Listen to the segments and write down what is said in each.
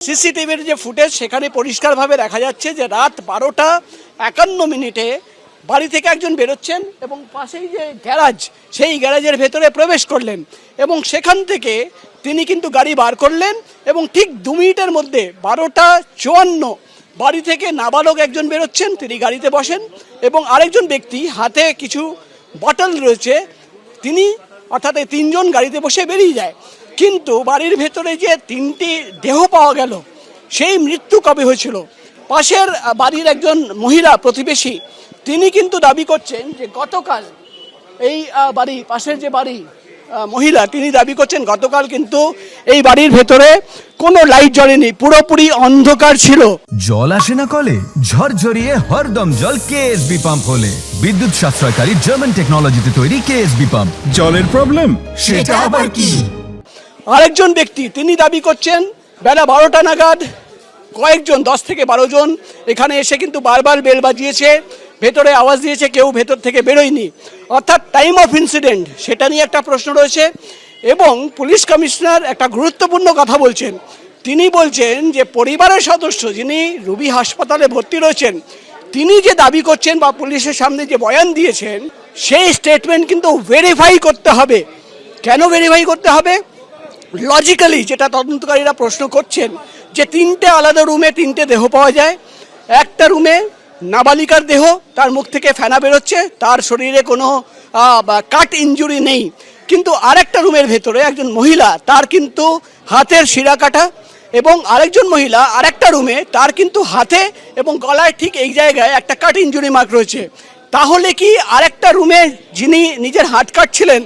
সিসিটিভির যে ফুটেজ সেখানে পরিষ্কারভাবে দেখা যাচ্ছে যে রাত 12:51 বাড়ি থেকে একজন বেরোচ্ছেন এবং পাশেই যে গ্যারাজ সেই গ্যারাজের ভেতরে প্রবেশ করলেন এবং সেখান থেকে তিনি কিন্তু গাড়ি বার করলেন এবং ঠিক 2 মিনিটের মধ্যে 12:54 বাড়ি থেকে নাবালক একজন বেরোচ্ছেন, তিনি গাড়িতে বসেন এবং আরেকজন ব্যক্তি হাতে কিছু বটল রয়েছে, তিনি অর্থাৎ এই 3 জন গাড়িতে বসে বেরিয়ে যায়। কিন্তু বাড়ির ভেতরে যে 3টি দেহ পাওয়া গেল সেই মৃত্যু কবে হয়েছিল, পাশের বাড়ির একজন মহিলা প্রতিবেশী তিনি কিন্তু দাবি করছেন যে গতকাল এই বাড়ি পাশের যে বাড়ি মহিলা তিনি দাবি করছেন গতকাল কিন্তু এই বাড়ির ভেতরে কোনো লাইট জ্বলেনি, পুরোপুরি অন্ধকার ছিল। জল আসে না কলে, ঝরঝরিয়ে হরদম জল কেএসবি পাম্প হলে। বিদ্যুৎ সাশ্রয়কারী জার্মান টেকনোলজিতে তৈরি কেএসবি পাম্প। জলের প্রবলেম সেটা আবার কি? আরেকজন ব্যক্তি তিনি দাবি করছেন বেলা 12টা নাগাদ কয়েকজন 10 থেকে 12 জন এখানে এসে কিন্তু বারবার বেল বাজিয়েছে, ভেতরে আওয়াজ দিয়েছে, কেউ ভেতর থেকে বেরোয়নি, অর্থাৎ টাইম অফ ইনসিডেন্ট সেটা নিয়ে একটা প্রশ্ন রয়েছে। এবং পুলিশ কমিশনার একটা গুরুত্বপূর্ণ কথা বলছেন, তিনি বলছেন যে পরিবারের সদস্য যিনি রুবি হাসপাতালে ভর্তি রয়েছেন তিনি যে দাবি করছেন বা পুলিশের সামনে যে বয়ান দিয়েছেন সেই স্টেটমেন্ট কিন্তু ভেরিফাই করতে হবে। কেন ভেরিফাই করতে হবে? লজিক্যালি যেটা তদন্তকারীরা প্রশ্ন করছেন যে 3টে আলাদা রুমে 3টে দেহ পাওয়া যায়, একটা রুমে নাবালিকার দেহ, তার মুখ থেকে ফেনা বেরোচ্ছে, তার শরীরে কোনো কাট ইনজুরি নেই, কিন্তু আরেকটা রুমের ভেতরে একজন মহিলা তার কিন্তু হাতের শিরা কাটা এবং আরেকজন মহিলা আরেকটা রুমে তার কিন্তু হাতে এবং গলায় ঠিক এই জায়গায় একটা কাট ইনজুরি মার্ক রয়েছে। তাহলে কি আরেকটা রুমে যিনি নিজের হাত কাটছিলেন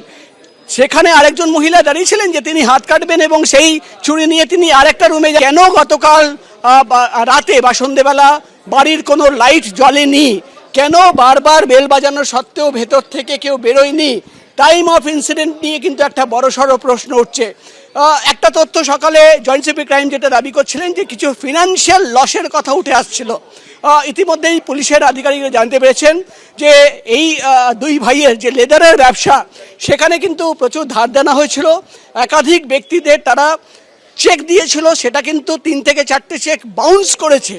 সেখানে আরেকজন মহিলা দাঁড়িয়েছিলেন যে তিনি হাত কাটবেন এবং সেই ছুরি নিয়ে তিনি আরেকটা রুমে কেন গতকাল রাতে বা সন্ধেবেলা বাড়ির কোনো লাইট জ্বলেনি? কেন বারবার বেল বাজানো সত্ত্বেও ভেতর থেকে কেউ বেরোয়নি? টাইম অফ ইনসিডেন্ট নিয়ে কিন্তু একটা বড়সড় প্রশ্ন উঠছে। একটা তথ্য সকালে জয়েন্ট সিপি ক্রাইম যেটা দাবি করছিলেন যে কিছু ফিনান্সিয়াল লসের কথা উঠে আসছিল। ইতিমধ্যেই পুলিশের আধিকারিকরা জানতে পেরেছেন যে এই 2 ভাইয়ের যে লেদারের ব্যবসা সেখানে কিন্তু প্রচুর ধার দেনা হয়েছিল, একাধিক ব্যক্তিদের তারা চেক দিয়েছিল, সেটা কিন্তু 3 থেকে 4টে চেক বাউন্স করেছে।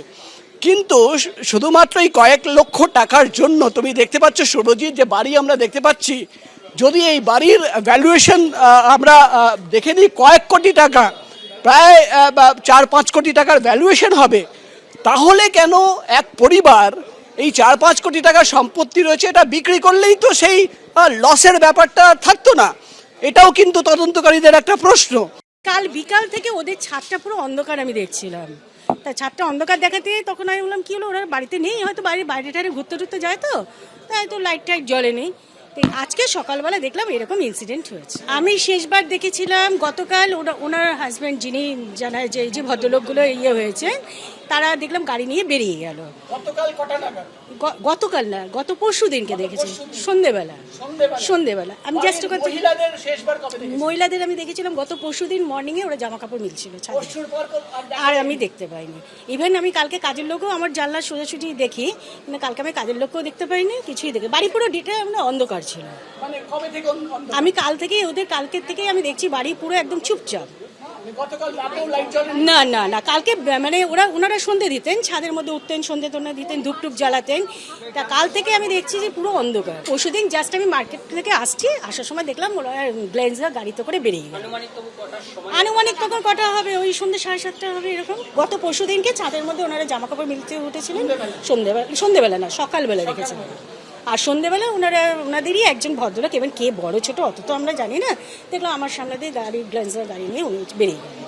কিন্তু শুধুমাত্র এই কয়েক লক্ষ টাকার জন্য তুমি দেখতে পাচ্ছ সুরজিৎ যে বাড়ি আমরা দেখতে পাচ্ছি, যদি এই বাড়ির ভ্যালুয়েশন আমরা দেখে নিই কয়েক কোটি টাকা, প্রায় 4-5 কোটি টাকার ভ্যালুয়েশন হবে, তাহলে কেন এক পরিবার এই 4-5 কোটি টাকার সম্পত্তি রয়েছে এটা বিক্রি করলেই তো সেই লসের ব্যাপারটা থাকতো না? এটাও কিন্তু তদন্তকারীদের একটা প্রশ্ন। কাল বিকাল থেকে ওদের ছাদটা পুরো অন্ধকার আমি দেখছিলাম, তা ছাদটা অন্ধকার দেখাতে তখন আমি বললাম কি হলো, ওরা বাড়িতে নেই, হয়তো বাড়ির বাইরে টাইরে ঘুরতে টুরতে যায় তো, তাই তো লাইট টাইট জ্বলে নেই। আজকে সকালবেলা দেখলাম এরকম ইনসিডেন্ট হয়েছে। আমি শেষবার দেখেছিলাম গতকাল ওনার হাজব্যান্ড যিনি জানায় যে ভদ্রলোকগুলো হয়েছে তারা দেখলাম গাড়ি নিয়ে বেরিয়ে গেল। গতকাল না, গত পরশু দিনকে দেখেছি সন্ধেবেলা। আমি জাস্ট মহিলাদের আমি দেখেছিলাম গত পরশু দিন মর্নিংয়ে ওরা জামা কাপড় মিলছিল আর আমি দেখতে পাইনি। ইভেন আমি কালকে কাজের লোকও আমার জানলার সোজাসুজি দেখি, কিন্তু কালকে আমি কাজের লোককেও দেখতে পাইনি, কিছুই দেখি বাড়ি পুরো ডিটেল অন্ধকার ছিল। আমি কাল থেকে ওদের কালকের থেকেই আমি দেখছি বাড়ি পুরো একদম চুপচাপ। না না না, কালকে মানে ওনারা সন্ধে দিতেন, ছাদের মধ্যে উঠতেন, সন্ধে তোনা দিতেন, ধূপ টুপ জ্বালাতেন, তা কাল থেকে আমি দেখছি যে পুরো অন্ধকার। পরশুদিন জাস্ট আমি মার্কেট থেকে আসার সময় দেখলাম ওরা গ্লেন্সার গাড়িতে করে বেরিয়ে গেল। আনুমানিক তখন কটা হবে, ওই সন্ধ্যে 7:30 হবে এরকম। গত পরশুদিনকে ছাদের মধ্যে ওনারা জামা কাপড় মিলতে উঠেছিলেন, সন্ধেবেলা না সকালবেলা দেখেছিলেন। আর সন্ধেবেলা ওনাদেরই একজন ভদ্রলোক, এবং কে বড় ছোট অত তো আমরা জানি না, দেখলাম আমার সামনে দিয়ে গ্লেন্সার গাড়ি নিয়ে উনি বেরিয়ে গেলেন।